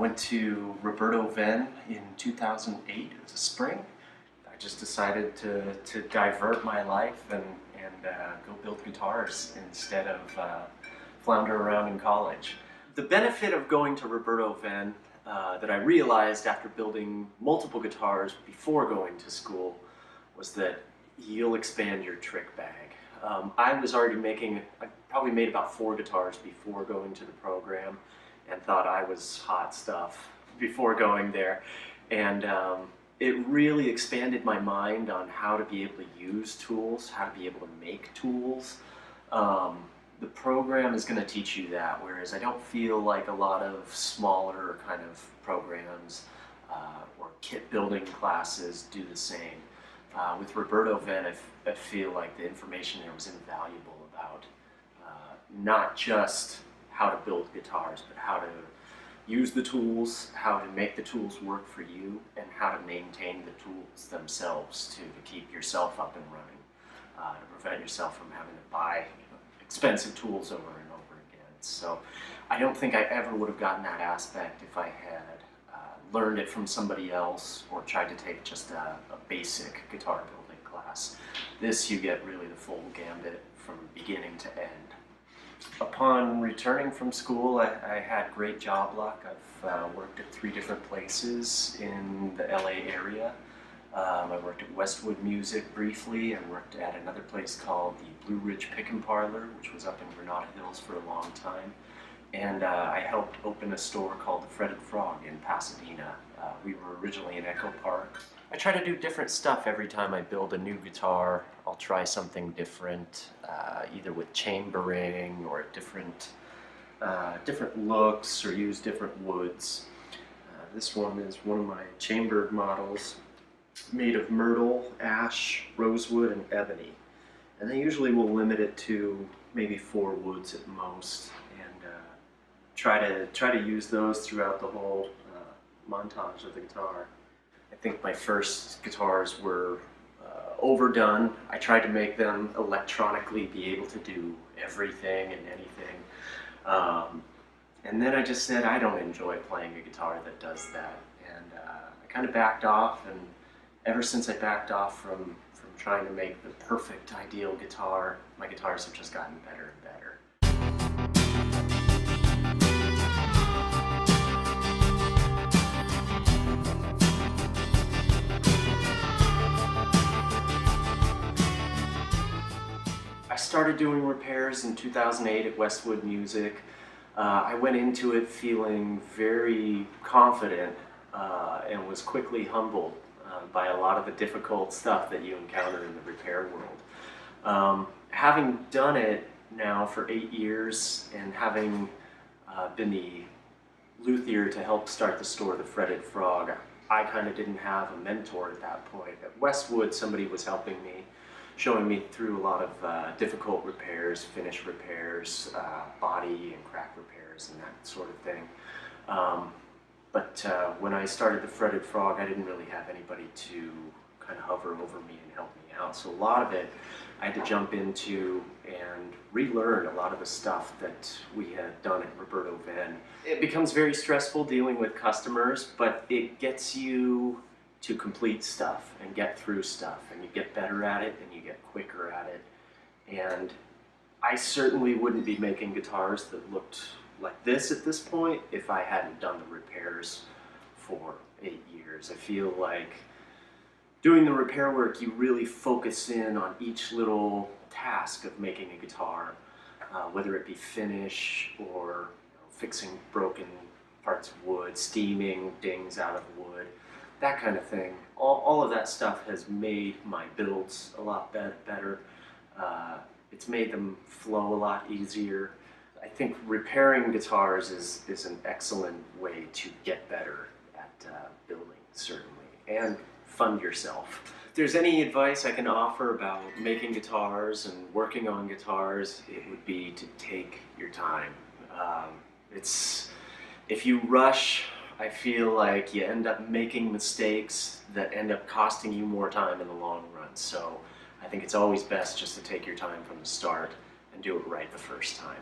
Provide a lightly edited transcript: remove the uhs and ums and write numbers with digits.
went to Roberto Venn in 2008. It was a spring. I just decided to divert my life and go build guitars instead of flounder around in college. The benefit of going to Roberto Venn that I realized after building multiple guitars before going to school was that you'll expand your trick bag. I was already I probably made about 4 guitars before going to the program and thought I was hot stuff before going there. And it really expanded my mind on how to be able to use tools, how to be able to make tools. The program is going to teach you that, whereas I don't feel like a lot of smaller kind of programs or kit building classes do the same. With Roberto Venn, I feel like the information there was invaluable about not just how to build guitars, but how to use the tools, how to make the tools work for you, and how to maintain the tools themselves to keep yourself up and running, to prevent yourself from having to buy expensive tools over and over again. So I don't think I ever would have gotten that aspect if I had learned it from somebody else or tried to take just a basic guitar building class. This, you get really the full gambit from beginning to end. Upon returning from school, I had great job luck. I've worked at 3 different places in the LA area. I worked at Westwood Music briefly. I worked at another place called the Blue Ridge Pick and Parlor, which was up in Granada Hills for a long time. And I helped open a store called the Fretted Frog in Pasadena. We were originally in Echo Park. I try to do different stuff every time I build a new guitar. I'll try something different, either with chambering or different looks, or use different woods. This one is one of my chambered models, made of myrtle, ash, rosewood, and ebony. And they usually will limit it to maybe 4 woods at most, and try to use those throughout the whole montage of the guitar. I think my first guitars were overdone. I tried to make them electronically be able to do everything and anything. And then I just said, I don't enjoy playing a guitar that does that. And I kind of backed off, and ever since I backed off from trying to make the perfect, ideal guitar, my guitars have just gotten better and better. I started doing repairs in 2008 at Westwood Music. I went into it feeling very confident and was quickly humbled by a lot of the difficult stuff that you encounter in the repair world. Having done it now for 8 years and having been the luthier to help start the store, the Fretted Frog, I kind of didn't have a mentor at that point. At Westwood, somebody was helping me, showing me through a lot of difficult repairs, finish repairs, body and crack repairs and that sort of thing. But when I started the Fretted Frog, I didn't really have anybody to kind of hover over me and help me out. So a lot of it I had to jump into and relearn a lot of the stuff that we had done at Roberto Venn. It becomes very stressful dealing with customers, but it gets you to complete stuff and get through stuff, and you get better at it and you get quicker at it. And I certainly wouldn't be making guitars that looked like this at this point if I hadn't done the repairs for 8 years. I feel like doing the repair work, you really focus in on each little task of making a guitar, whether it be finish or fixing broken parts of wood, steaming dings out of wood, that kind of thing. All of that stuff has made my builds a lot better. It's made them flow a lot easier. I think repairing guitars is an excellent way to get better at building, certainly, and fund yourself. If there's any advice I can offer about making guitars and working on guitars, it would be to take your time. If you rush, I feel like you end up making mistakes that end up costing you more time in the long run. So I think it's always best just to take your time from the start and do it right the first time.